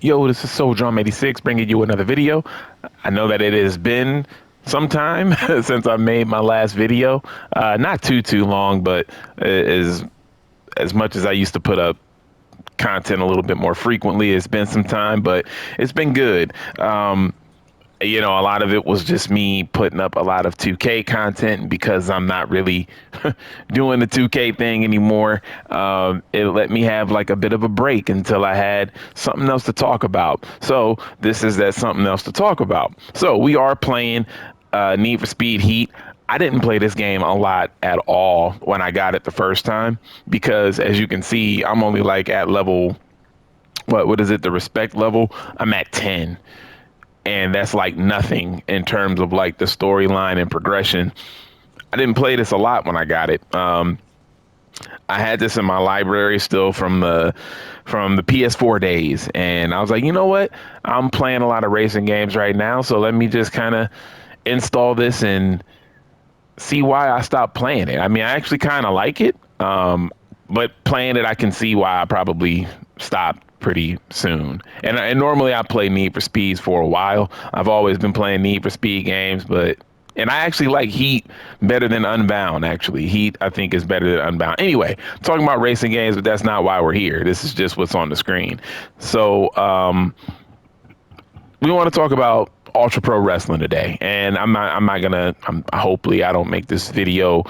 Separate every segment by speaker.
Speaker 1: Yo, this is Soul Drum 86 bringing you another video. I know that it has been some time since I made my last video. Not too long, but as much as I used to put up content a little bit more frequently, it's been some time, but it's been good. A lot of it was just me putting up a lot of 2K content because I'm not really doing the 2K thing anymore. It let me have like a bit of a break until I had something else to talk about. So this is that something else to talk about. So we are playing Need for Speed Heat. I didn't play this game a lot at all when I got it the first time because, as you can see, I'm only like at level, what is it, the respect level? I'm at 10, and that's like nothing in terms of like the storyline and progression. I didn't play this a lot when I got it. I had this in my library still from the PS4 days, and I was like, you know what? I'm playing a lot of racing games right now, so let me just kind of install this and see why I stopped playing it. I mean, I actually kind of like it, but playing it, I can see why I probably stopped pretty soon. And normally I play Need for Speeds for a while. I've always been playing Need for Speed games, and I actually like Heat better than Unbound, actually. Heat, I think, is better than Unbound. Anyway, talking about racing games, but that's not why we're here. This is just what's on the screen. So, we want to talk about Ultra Pro Wrestling today, and hopefully I don't make this video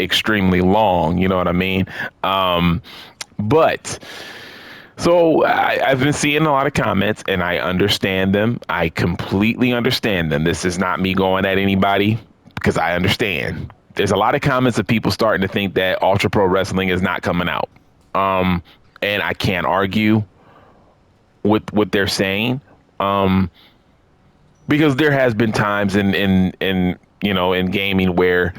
Speaker 1: extremely long. You know what I mean? But so I've been seeing a lot of comments, and I understand them. I completely understand them. This is not me going at anybody because I understand. There's a lot of comments of people starting to think that Ultra Pro Wrestling is not coming out, and I can't argue with what they're saying. Because there has been times in gaming where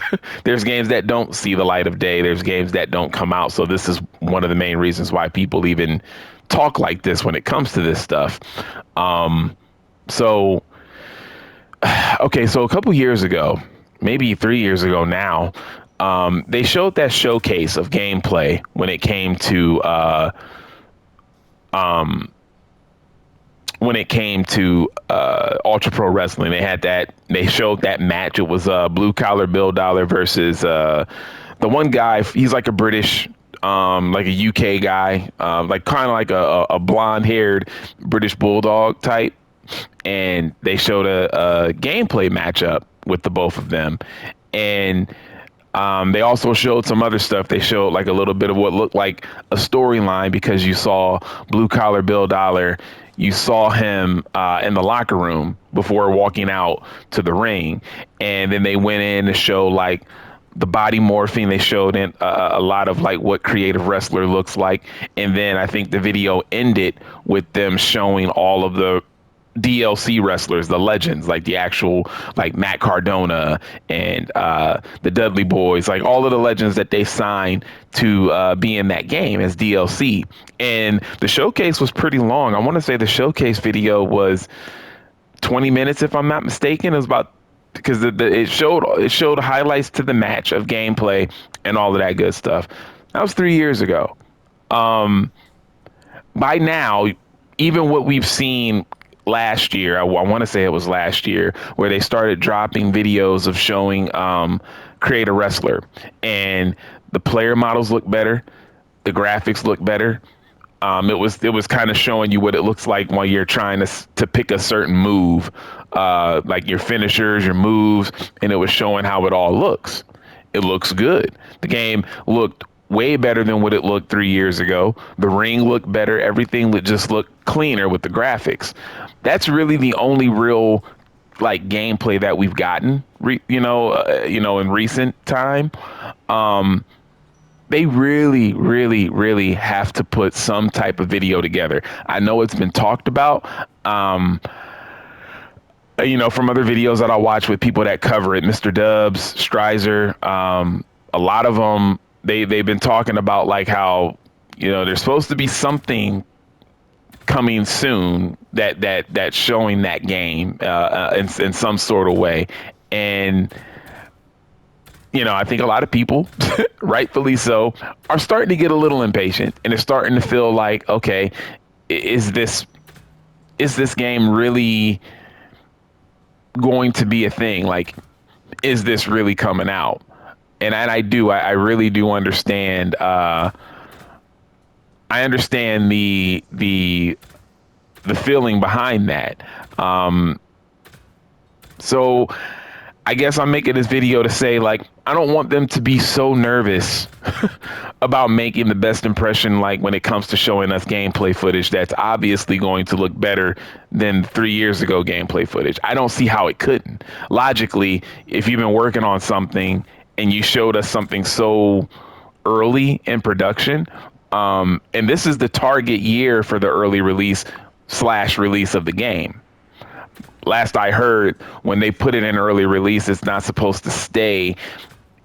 Speaker 1: there's games that don't see the light of day. There's games that don't come out. So this is one of the main reasons why people even talk like this when it comes to this stuff. So okay, so a couple years ago, maybe 3 years ago now, they showed that showcase of gameplay when it came to Ultra Pro Wrestling. They showed that match. It was Blue Collar Bill Dollar versus the one guy. He's like a British, like a UK guy, like kind of like a blonde haired British Bulldog type. And they showed a gameplay matchup with the both of them. And they also showed some other stuff. They showed like a little bit of what looked like a storyline because you saw Blue Collar Bill Dollar. You saw him in the locker room before walking out to the ring. And then they went in to show like the body morphing. They showed in a lot of like what creative wrestler looks like. And then I think the video ended with them showing all of the DLC wrestlers, the legends, like the actual, like Matt Cardona and the Dudley Boys, like all of the legends that they signed to be in that game as DLC. And the showcase was pretty long. I want to say the showcase video was 20 minutes, if I'm not mistaken. It was about because it showed highlights to the match of gameplay and all of that good stuff. That was 3 years ago. By now, even what we've seen last year, I want to say it was last year, where they started dropping videos of showing Create a Wrestler, and the player models look better, the graphics look better. It was kind of showing you what it looks like while you're trying to pick a certain move, like your finishers, your moves, and it was showing how it all looks. It looks good. The game looked way better than what it looked 3 years ago. The ring looked better. Everything would just look cleaner with the graphics. That's really the only real like gameplay that we've gotten, in recent time. They really, really, really have to put some type of video together. I know it's been talked about. From other videos that I watch with people that cover it, Mr. Dubs, Strizer, a lot of them, they've been talking about like how, there's supposed to be something coming soon that's showing that game in some sort of way. And, I think a lot of people, rightfully so, are starting to get a little impatient, and they're starting to feel like, okay, is this is this game really going to be a thing? Like, is this really coming out? And I really do understand. I understand the feeling behind that. So I guess I'm making this video to say, like, I don't want them to be so nervous about making the best impression, like when it comes to showing us gameplay footage that's obviously going to look better than 3 years ago gameplay footage. I don't see how it couldn't. Logically, if you've been working on something and you showed us something so early in production, and this is the target year for the early release of the game. Last I heard, when they put it in early release, it's not supposed to stay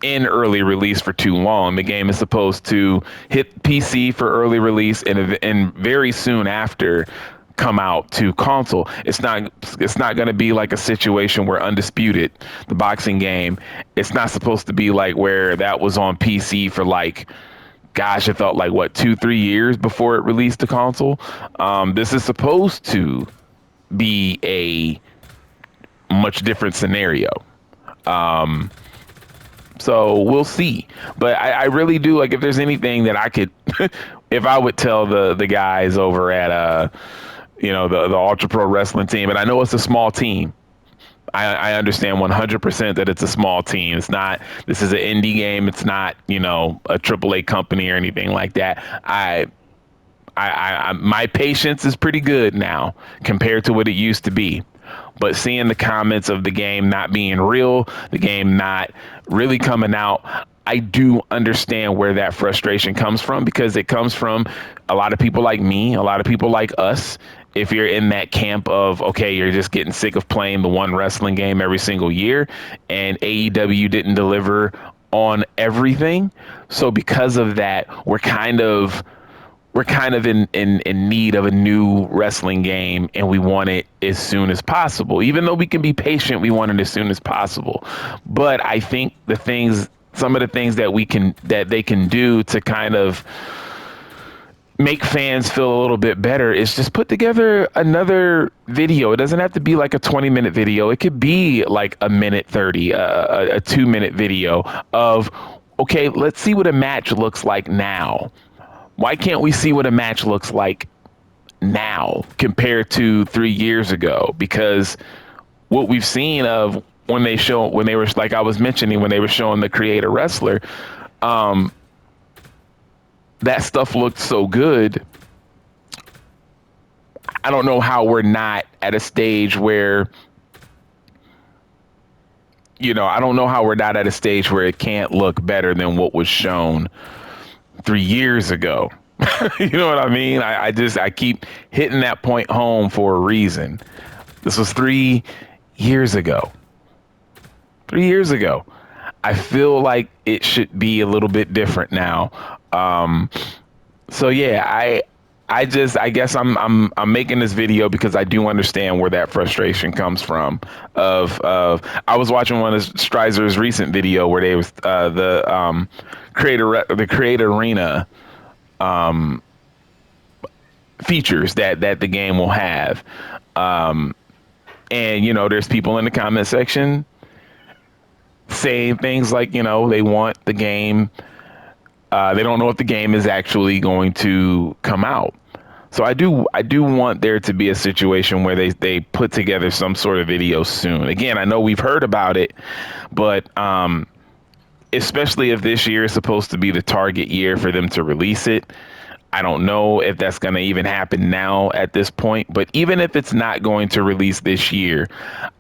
Speaker 1: in early release for too long. The game is supposed to hit PC for early release and very soon after come out to console. It's not going to be like a situation where Undisputed, the boxing game, it's not supposed to be like where that was on PC for like, gosh, it felt like what, 2-3 years before it released to console. This is supposed to be a much different scenario. So we'll see. But I really do, like, if there's anything that I could, if I would tell the guys over at, the Ultra Pro Wrestling team, and I know it's a small team. I understand 100% that it's a small team. It's not, this is an indie game. It's not, a AAA company or anything like that. My patience is pretty good now compared to what it used to be. But seeing the comments of the game not being real, the game not really coming out, I do understand where that frustration comes from, because it comes from a lot of people like me, a lot of people like us. If you're in that camp of, okay, you're just getting sick of playing the one wrestling game every single year, and AEW didn't deliver on everything. So because of that, we're kind of in need of a new wrestling game, and we want it as soon as possible. Even though we can be patient, we want it as soon as possible. But I think some of the things that they can do to kind of make fans feel a little bit better is just put together another video. It doesn't have to be like a 20-minute video. It could be like a minute 30, a 2-minute video of, okay, let's see what a match looks like now. Why can't we see what a match looks like now compared to 3 years ago? Because what we've seen of when they were, like I was mentioning, when they were showing the Creator Wrestler, that stuff looked so good. I don't know how we're not at a stage where, I don't know how we're not at a stage where it can't look better than what was shown 3 years ago. You know what I mean? I keep hitting that point home for a reason. This was 3 years ago. 3 years ago. I feel like it should be a little bit different now. So yeah, I guess I'm making this video because I do understand where that frustration comes from. I was watching one of Strizer's recent video where they was the Creator Arena features that the game will have, and there's people in the comment section saying things like, they want the game. They don't know if the game is actually going to come out. So I do want there to be a situation where they put together some sort of video soon. Again, I know we've heard about it, but especially if this year is supposed to be the target year for them to release it, I don't know if that's going to even happen now at this point. But even if it's not going to release this year,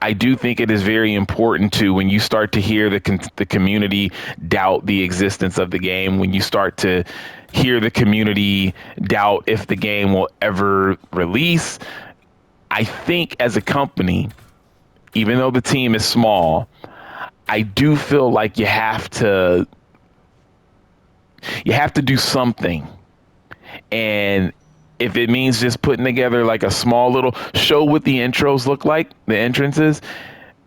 Speaker 1: I do think it is very important to, when you start to hear the community doubt the existence of the game, when you start to hear the community doubt if the game will ever release, I think as a company, even though the team is small, I do feel like you have to do something. And if it means just putting together like a small little show what the intros look like, the entrances.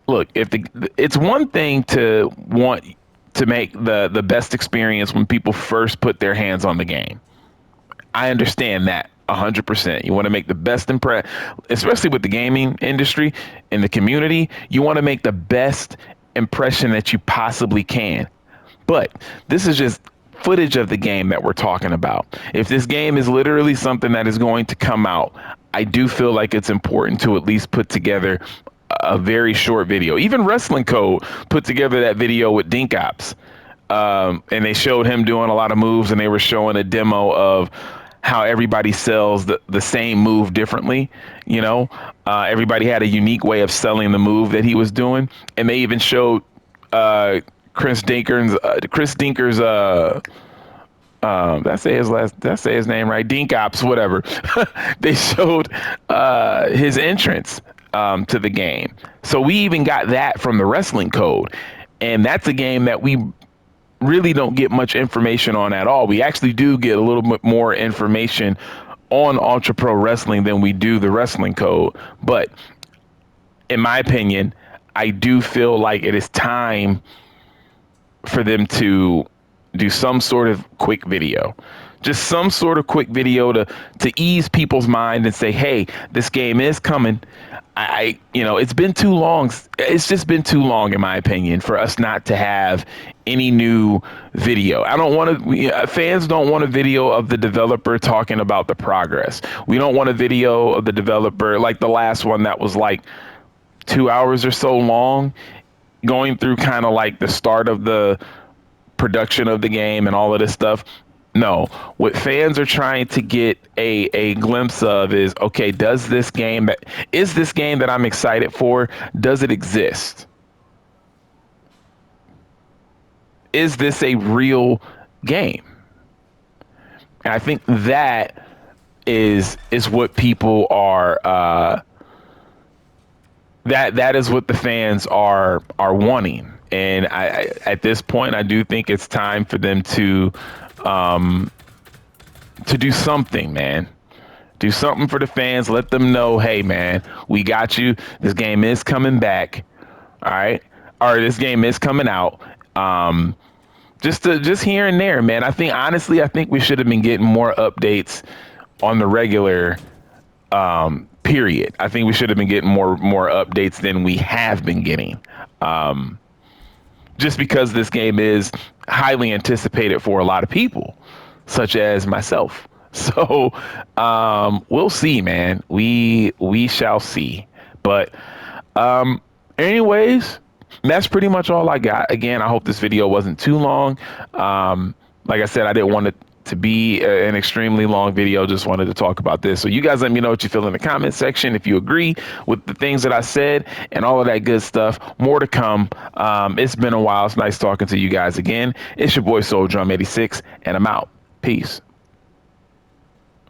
Speaker 1: Look, it's one thing to want to make the best experience when people first put their hands on the game. I understand that 100%. You want to make the best impression, especially with the gaming industry and the community. You want to make the best impression that you possibly can. But this is just footage of the game that we're talking about. If this game is literally something that is going to come out, I do feel like it's important to at least put together a very short video. Even Wrestling Code put together that video with Dink Ops. And they showed him doing a lot of moves, and they were showing a demo of how everybody sells the same move differently. You know, everybody had a unique way of selling the move that he was doing, and they even showed uh, Chris Dinker's did I say his last? Did I say his name right? Dink Ops, whatever. They showed his entrance to the game, so we even got that from the Wrestling Code, and that's a game that we really don't get much information on at all. We actually do get a little bit more information on Ultra Pro Wrestling than we do the Wrestling Code. But in my opinion, I do feel like it is time for them to do some sort of quick video. Just some sort of quick video to ease people's mind and say, hey, this game is coming. It's been too long. It's just been too long, in my opinion, for us not to have any new video. I don't want to, fans don't want a video of the developer talking about the progress. We don't want a video of the developer like the last one that was like 2 hours or so long, going through kind of like the start of the production of the game and all of this stuff. No, what fans are trying to get a glimpse of is, okay, is this game that I'm excited for, does it exist? Is this a real game? And I think that is what people are that is what the fans are wanting. And I at this point, I do think it's time for them to do something, man. Do something for the fans. Let them know, hey, man, we got you. This game is coming back. All right. Or this game is coming out. Just here and there, man. Honestly, I think we should have been getting more updates on the regular period. I think we should have been getting more updates than we have been getting. Just because this game is highly anticipated for a lot of people, such as myself. So we'll see, man. We shall see. But anyways, that's pretty much all I got. Again, I hope this video wasn't too long. Like I said, I didn't want it to be an extremely long video. Just wanted to talk about this. So you guys let me know what you feel in the comment section. If you agree with the things that I said and all of that good stuff, more to come. It's been a while. It's nice talking to you guys again. It's your boy Soul Drum 86, and I'm out. Peace.